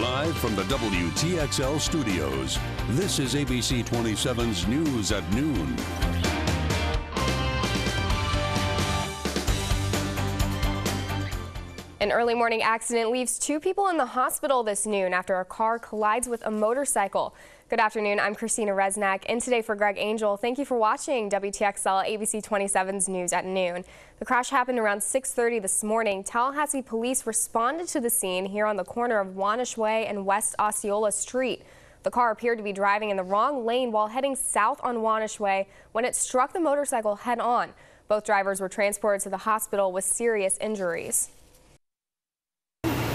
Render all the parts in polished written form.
Live from the WTXL studios, this is ABC 27's News at Noon. An early morning accident leaves 2 people in the hospital this noon after a car collides with a motorcycle. Good afternoon, I'm Christina Resnack, and today for Greg Angel. Thank you for watching WTXL ABC 27's News at Noon. The crash happened around 6:30 this morning. Tallahassee police responded to the scene here on the corner of Wanish Way and West Osceola Street. The car appeared to be driving in the wrong lane while heading south on Wanish Way when it struck the motorcycle head-on. Both drivers were transported to the hospital with serious injuries.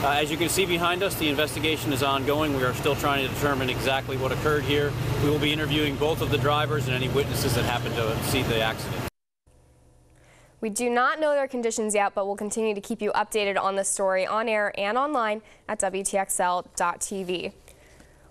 As you can see behind us, the investigation is ongoing. We are still trying to determine exactly what occurred here. We will be interviewing both of the drivers and any witnesses that happened to see the accident. We do not know their conditions yet, but we'll continue to keep you updated on this story on air and online at WTXL.tv.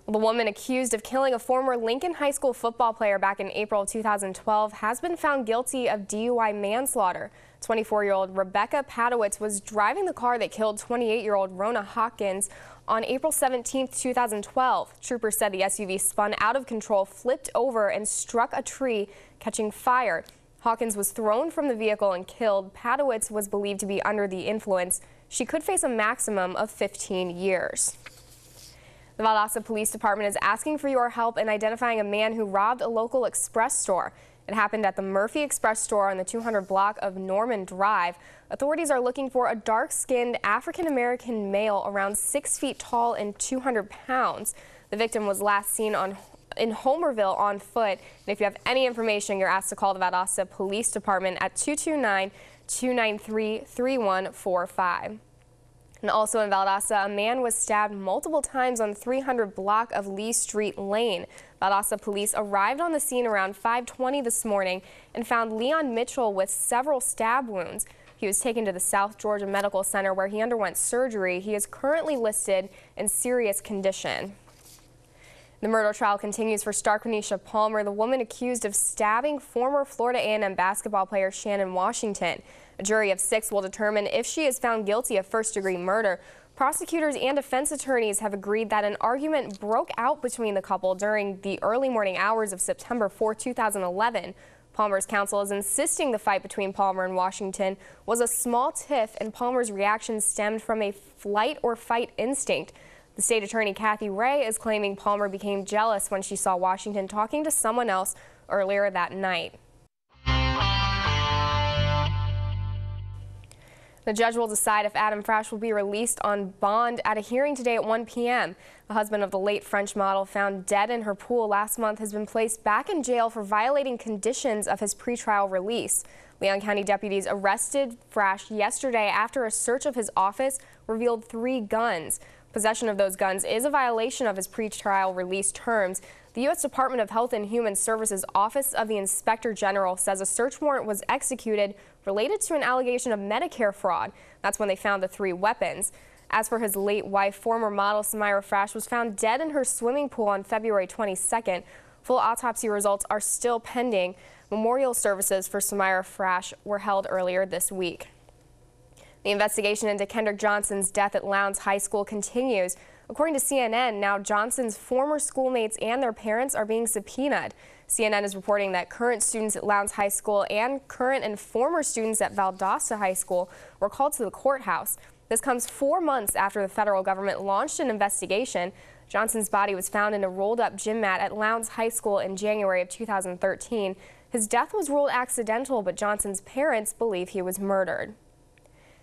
The woman accused of killing a former Lincoln High School football player back in April of 2012 has been found guilty of DUI manslaughter. 24-year-old Rebecca Padowitz was driving the car that killed 28-year-old Rona Hawkins on April 17, 2012. Troopers said the SUV spun out of control, flipped over, and struck a tree, catching fire. Hawkins was thrown from the vehicle and killed. Padowitz was believed to be under the influence. She could face a maximum of 15 years. The Valdosta Police Department is asking for your help in identifying a man who robbed a local express store. It happened at the Murphy Express store on the 200 block of Norman Drive. Authorities are looking for a dark-skinned African-American male around 6 feet tall and 200 pounds. The victim was last seen in Homerville on foot. And if you have any information, you're asked to call the Valdosta Police Department at 229-293-3145. And also in Valdosta, a man was stabbed multiple times on 300 block of Lee Street Lane. Valdosta police arrived on the scene around 5:20 this morning and found Leon Mitchell with several stab wounds. He was taken to the South Georgia Medical Center where he underwent surgery. He is currently listed in serious condition. The murder trial continues for Starquenisha Palmer, the woman accused of stabbing former Florida A&M basketball player Shannon Washington. A jury of 6 will determine if she is found guilty of first-degree murder. Prosecutors and defense attorneys have agreed that an argument broke out between the couple during the early morning hours of September 4, 2011. Palmer's counsel is insisting the fight between Palmer and Washington was a small tiff, and Palmer's reaction stemmed from a flight or fight instinct. The state attorney Kathy Ray is claiming Palmer became jealous when she saw Washington talking to someone else earlier that night. The judge will decide if Adam Frash will be released on bond at a hearing today at 1 p.m. The husband of the late French model found dead in her pool last month has been placed back in jail for violating conditions of his pretrial release. Leon County deputies arrested Frash yesterday after a search of his office revealed 3 guns. Possession of those guns is a violation of his pretrial release terms. The U.S. Department of Health and Human Services Office of the Inspector General says a search warrant was executed related to an allegation of Medicare fraud. That's when they found the 3 weapons. As for his late wife, former model Samira Frash was found dead in her swimming pool on February 22nd. Full autopsy results are still pending. Memorial services for Samira Frash were held earlier this week. The investigation into Kendrick Johnson's death at Lowndes High School continues. According to CNN, now Johnson's former schoolmates and their parents are being subpoenaed. CNN is reporting that current students at Lowndes High School and current and former students at Valdosta High School were called to the courthouse. This comes 4 months after the federal government launched an investigation. Johnson's body was found in a rolled-up gym mat at Lowndes High School in January of 2013. His death was ruled accidental, but Johnson's parents believe he was murdered.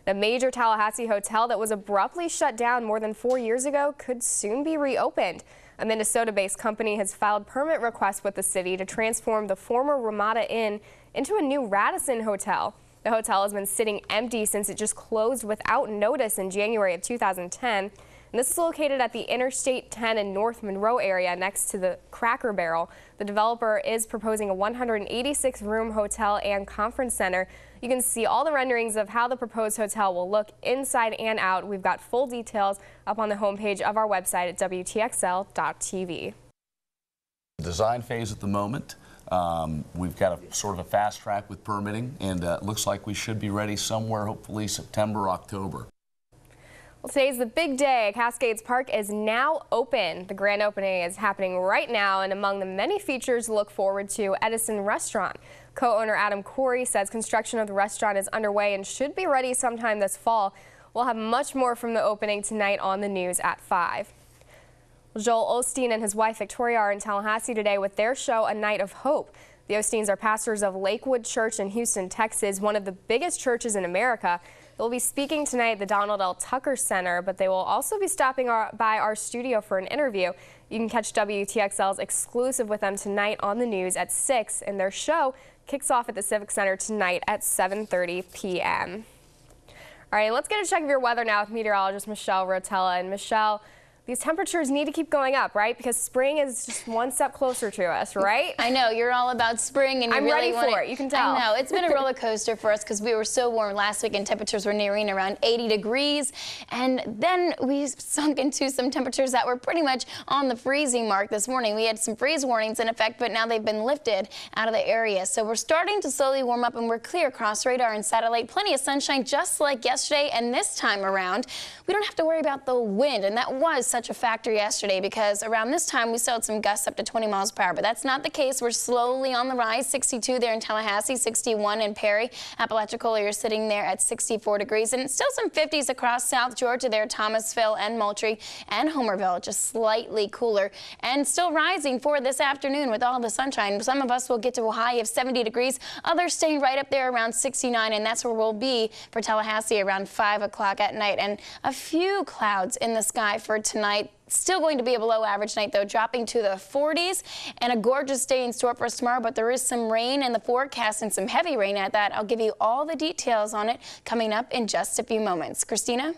The major Tallahassee hotel that was abruptly shut down more than 4 years ago could soon be reopened. A Minnesota-based company has filed permit requests with the city to transform the former Ramada Inn into a new Radisson hotel. The hotel has been sitting empty since it just closed without notice in January of 2010. And this is located at the Interstate 10 in North Monroe area next to the Cracker Barrel. The developer is proposing a 186-room hotel and conference center. You can see all the renderings of how the proposed hotel will look inside and out. We've got full details up on the homepage of our website at WTXL.tv. Design phase at the moment. We've got a sort of a fast track with permitting, and it looks like we should be ready somewhere, hopefully September, October. Well, today's the big day. Cascades Park is now open. The grand opening is happening right now, and among the many features to look forward to, Edison Restaurant. Co-owner Adam Corey says construction of the restaurant is underway and should be ready sometime this fall. We'll have much more from the opening tonight on the news at 5. Joel Osteen and his wife Victoria are in Tallahassee today with their show, A Night of Hope. The Osteens are pastors of Lakewood Church in Houston, Texas, one of the biggest churches in America. They'll be speaking tonight at the Donald L. Tucker Center, but they will also be stopping by our studio for an interview. You can catch WTXL's exclusive with them tonight on the news at 6, and their show kicks off at the Civic Center tonight at 7:30 p.m. All right, let's get a check of your weather now with meteorologist Michelle Rotella. And Michelle, these temperatures need to keep going up, right? Because spring is just one step closer to us, right? I know, you're all about spring, and I'm really ready for it. You can tell. I know, it's been a roller coaster for us because we were so warm last week and temperatures were nearing around 80 degrees. And then we sunk into some temperatures that were pretty much on the freezing mark this morning. We had some freeze warnings in effect, but now they've been lifted out of the area. So we're starting to slowly warm up, and we're clear across radar and satellite. Plenty of sunshine just like yesterday, and this time around, we don't have to worry about the wind, and that was such a factor yesterday because around this time we still had some gusts up to 20 miles per hour, but that's not the case. We're slowly on the rise. 62 there in Tallahassee, 61 in Perry. Apalachicola, you're sitting there at 64 degrees, and still some 50s across South Georgia there, Thomasville and Moultrie and Homerville, just slightly cooler and still rising for this afternoon with all the sunshine. Some of us will get to a high of 70 degrees, others staying right up there around 69, and that's where we'll be for Tallahassee around 5 o'clock at night. And a few clouds in the sky for tonight. Still going to be a below average night, though, dropping to the 40s, and a gorgeous day in store for us tomorrow, but there is some rain in the forecast and some heavy rain at that. I'll give you all the details on it coming up in just a few moments. Christina?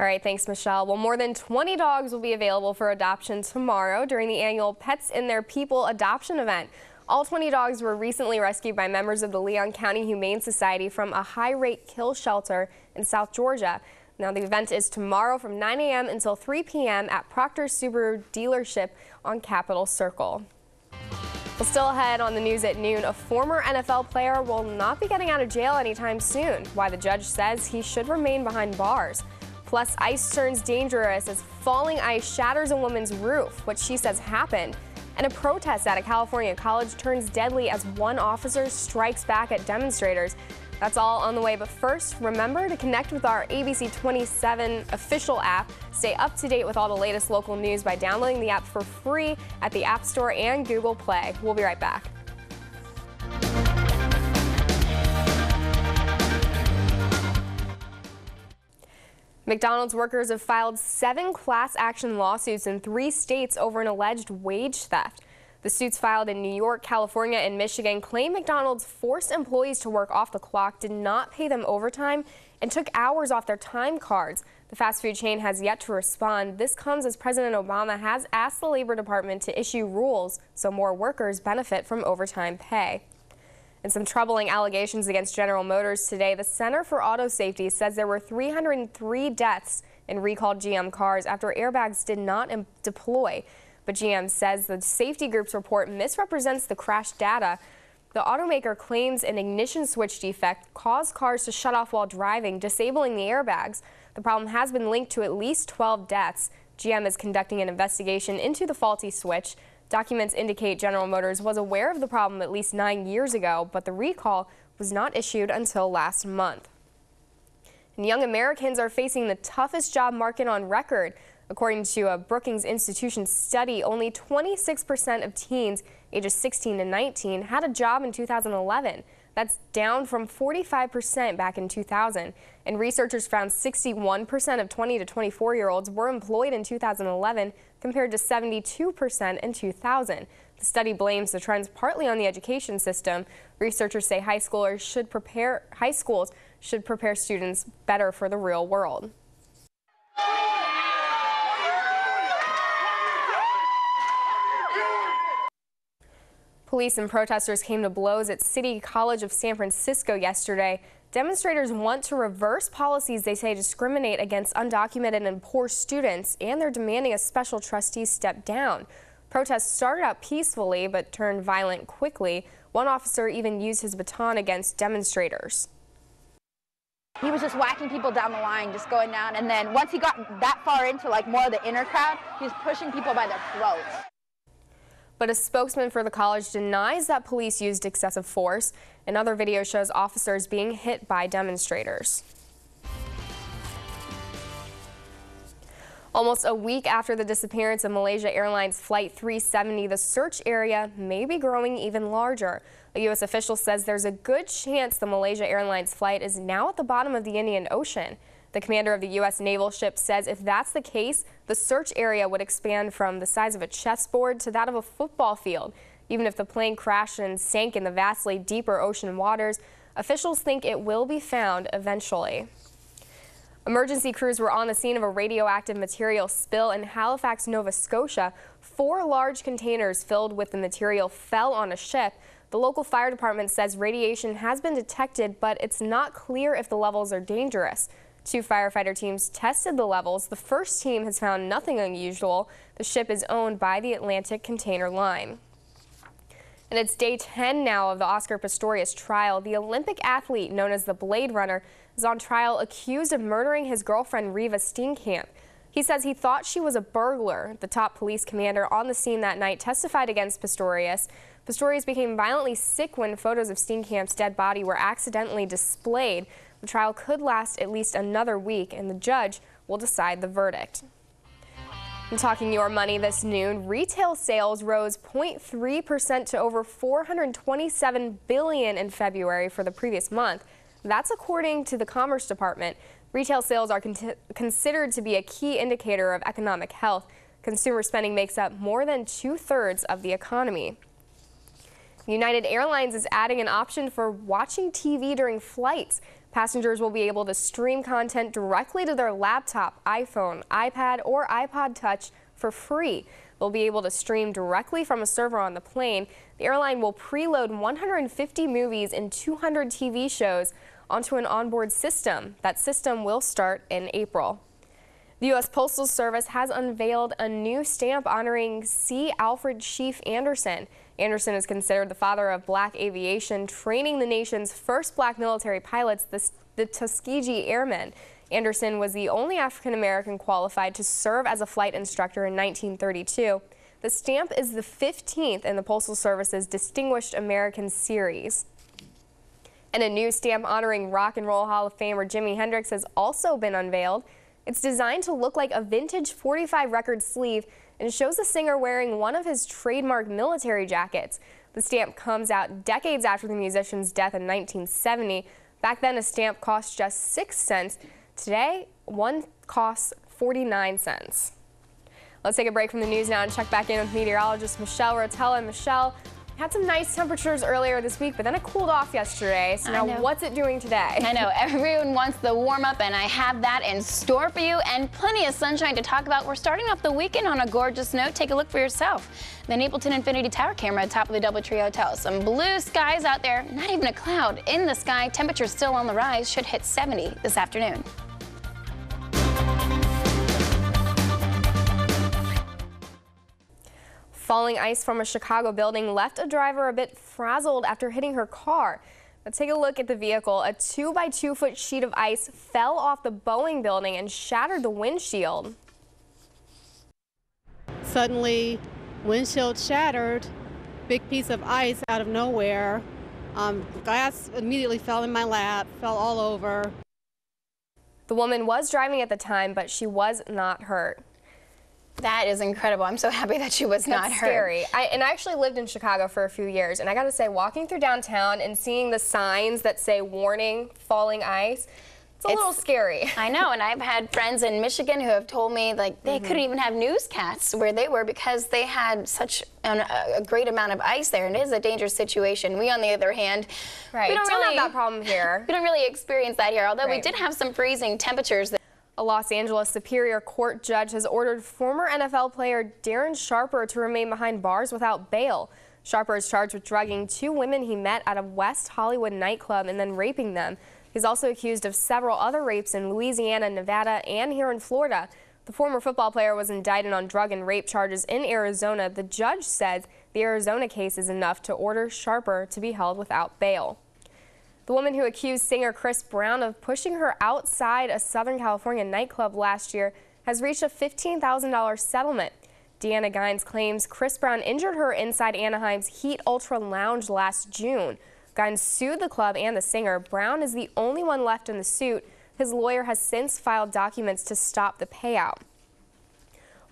All right, thanks, Michelle. Well, more than 20 dogs will be available for adoption tomorrow during the annual Pets in Their People adoption event. All 20 dogs were recently rescued by members of the Leon County Humane Society from a high-rate kill shelter in South Georgia. Now, the event is tomorrow from 9 a.m. until 3 p.m. at Proctor's Subaru dealership on Capitol Circle. Well, still ahead on the news at noon, a former NFL player will not be getting out of jail anytime soon. Why the judge says he should remain behind bars. Plus, ice turns dangerous as falling ice shatters a woman's roof, what she says happened. And a protest at a California college turns deadly as one officer strikes back at demonstrators. That's all on the way, but first, remember to connect with our ABC 27 official app. Stay up to date with all the latest local news by downloading the app for free at the App Store and Google Play. We'll be right back. McDonald's workers have filed 7 class action lawsuits in 3 states over an alleged wage theft. The suits filed in New York, California, and Michigan claim McDonald's forced employees to work off the clock, did not pay them overtime, and took hours off their time cards. The fast food chain has yet to respond. This comes as President Obama has asked the Labor Department to issue rules so more workers benefit from overtime pay. And some troubling allegations against General Motors today. The Center for Auto Safety says there were 303 deaths in recalled GM cars after airbags did not deploy. But GM says the safety group's report misrepresents the crash data. The automaker claims an ignition switch defect caused cars to shut off while driving, disabling the airbags. The problem has been linked to at least 12 deaths. GM is conducting an investigation into the faulty switch. Documents indicate General Motors was aware of the problem at least 9 years ago, but the recall was not issued until last month. And young Americans are facing the toughest job market on record. According to a Brookings Institution study, only 26% of teens ages 16 to 19 had a job in 2011. That's down from 45% back in 2000. And researchers found 61% of 20 to 24-year-olds were employed in 2011 compared to 72% in 2000. The study blames the trends partly on the education system. Researchers say high schools should prepare students better for the real world. Police and protesters came to blows at City College of San Francisco yesterday. Demonstrators want to reverse policies they say discriminate against undocumented and poor students, and they're demanding a special trustee step down. Protests started out peacefully but turned violent quickly. One officer even used his baton against demonstrators. He was just whacking people down the line, just going down. And then once he got that far into like more of the inner crowd, he was pushing people by their throats. But a spokesman for the college denies that police used excessive force. Another video shows officers being hit by demonstrators. Almost a week after the disappearance of Malaysia Airlines Flight 370, the search area may be growing even larger. A U.S. official says there's a good chance the Malaysia Airlines flight is now at the bottom of the Indian Ocean. The commander of the U.S. naval ship says if that's the case, the search area would expand from the size of a chessboard to that of a football field. Even if the plane crashed and sank in the vastly deeper ocean waters, officials think it will be found eventually. Emergency crews were on the scene of a radioactive material spill in Halifax, Nova Scotia. 4 large containers filled with the material fell on a ship. The local fire department says radiation has been detected, but it's not clear if the levels are dangerous. 2 firefighter teams tested the levels. The first team has found nothing unusual. The ship is owned by the Atlantic Container Line. And it's day 10 now of the Oscar Pistorius trial. The Olympic athlete known as the Blade Runner is on trial accused of murdering his girlfriend Reva Steenkamp. He says he thought she was a burglar. The top police commander on the scene that night testified against Pistorius. Pistorius became violently sick when photos of Steenkamp's dead body were accidentally displayed. The trial could last at least another week, and the judge will decide the verdict. And talking your money this noon, retail sales rose 0.3% to over $427 billion in February for the previous month. That's according to the Commerce Department. Retail sales are considered to be a key indicator of economic health. Consumer spending makes up more than 2/3 of the economy. United Airlines is adding an option for watching TV during flights. Passengers will be able to stream content directly to their laptop, iPhone, iPad, or iPod Touch for free. They'll be able to stream directly from a server on the plane. The airline will preload 150 movies and 200 TV shows onto an onboard system. That system will start in April. The U.S. Postal Service has unveiled a new stamp honoring C. Alfred Chief Anderson. Anderson is considered the father of black aviation, training the nation's first black military pilots, the Tuskegee Airmen. Anderson was the only African-American qualified to serve as a flight instructor in 1932. The stamp is the 15th in the Postal Service's Distinguished American Series. And a new stamp honoring Rock and Roll Hall of Famer Jimi Hendrix has also been unveiled. It's designed to look like a vintage 45 record sleeve and shows the singer wearing one of his trademark military jackets. The stamp comes out decades after the musician's death in 1970. Back then, a stamp cost just 6 cents. Today, one costs 49 cents. Let's take a break from the news now and check back in with meteorologist Michelle Rotella. Michelle, had some nice temperatures earlier this week, but then it cooled off yesterday. So now what's it doing today? I know, everyone wants the warm up, and I have that in store for you, and plenty of sunshine to talk about. We're starting off the weekend on a gorgeous note. Take a look for yourself. The Napleton Infinity Tower camera atop of the DoubleTree Hotel. Some blue skies out there, not even a cloud in the sky. Temperatures still on the rise, should hit 70 this afternoon. Falling ice from a Chicago building left a driver a bit frazzled after hitting her car. Let's take a look at the vehicle. A 2-by-2 foot sheet of ice fell off the Boeing building and shattered the windshield. Suddenly, windshield shattered, big piece of ice out of nowhere. Glass immediately fell in my lap, fell all over. The woman was driving at the time, but she was not hurt. That is incredible. I'm so happy that she was not hurt. Scary. I actually lived in Chicago for a few years, and I got to say, walking through downtown and seeing the signs that say warning, falling ice, it's a little scary. I know, and I've had friends in Michigan who have told me like they couldn't even have newscasts where they were because they had such a great amount of ice there, and it is a dangerous situation. We, on the other hand, we don't really have that problem here. We don't really experience that here, although we did have some freezing temperatures. A Los Angeles Superior Court judge has ordered former NFL player Darren Sharper to remain behind bars without bail. Sharper is charged with drugging 2 women he met at a West Hollywood nightclub and then raping them. He's also accused of several other rapes in Louisiana, Nevada, and here in Florida. The former football player was indicted on drug and rape charges in Arizona. The judge says the Arizona case is enough to order Sharper to be held without bail. The woman who accused singer Chris Brown of pushing her outside a Southern California nightclub last year has reached a $15,000 settlement. Deanna Gines claims Chris Brown injured her inside Anaheim's Heat Ultra Lounge last June. Gines sued the club and the singer. Brown is the only one left in the suit. His lawyer has since filed documents to stop the payout.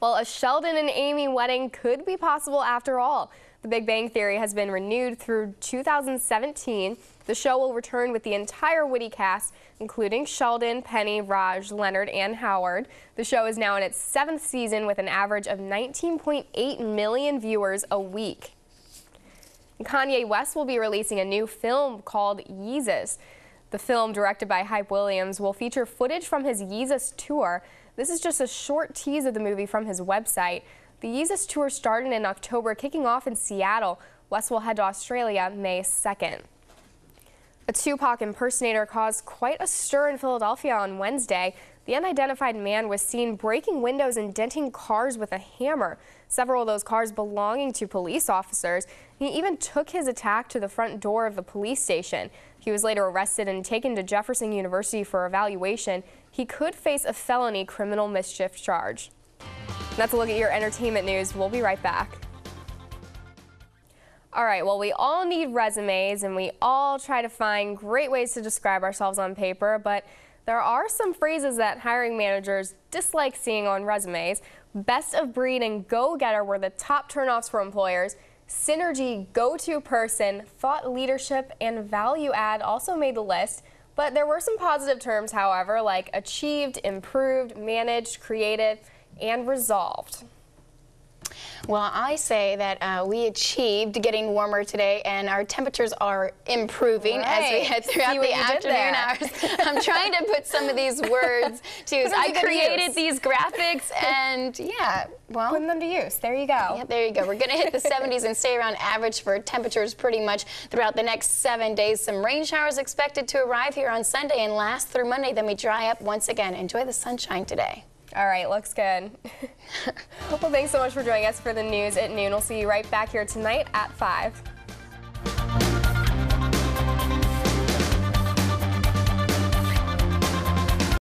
Well, a Sheldon and Amy wedding could be possible after all. The Big Bang Theory has been renewed through 2017. The show will return with the entire Witty cast, including Sheldon, Penny, Raj, Leonard, and Howard. The show is now in its 7th season with an average of 19.8 million viewers a week. And Kanye West will be releasing a new film called Yeezus. The film, directed by Hype Williams, will feature footage from his Yeezus tour. This is just a short tease of the movie from his website. The Yeezus tour started in October, kicking off in Seattle. West will head to Australia May 2nd. A Tupac impersonator caused quite a stir in Philadelphia on Wednesday. The unidentified man was seen breaking windows and denting cars with a hammer. Several of those cars belonging to police officers. He even took his attack to the front door of the police station. He was later arrested and taken to Jefferson University for evaluation. He could face a felony criminal mischief charge. That's a look at your entertainment news. We'll be right back. All right, well, we all need resumes and we all try to find great ways to describe ourselves on paper, but there are some phrases that hiring managers dislike seeing on resumes. Best of breed and go-getter were the top turnoffs for employers. Synergy, go-to person, thought leadership, and value add also made the list. But there were some positive terms, however, like achieved, improved, managed, created, and resolved. Well, I say that we achieved getting warmer today, and our temperatures are improving as we head throughout the afternoon hours. I'm trying to put some of these words to use. I created these graphics, and yeah, well, putting them to use. There you go. Yeah, there you go. We're going to hit the 70s and stay around average for temperatures pretty much throughout the next 7 days. Some rain showers expected to arrive here on Sunday and last through Monday. Then we dry up once again. Enjoy the sunshine today. All right, looks good. Well, thanks so much for joining us for the news at noon. We'll see you right back here tonight at 5.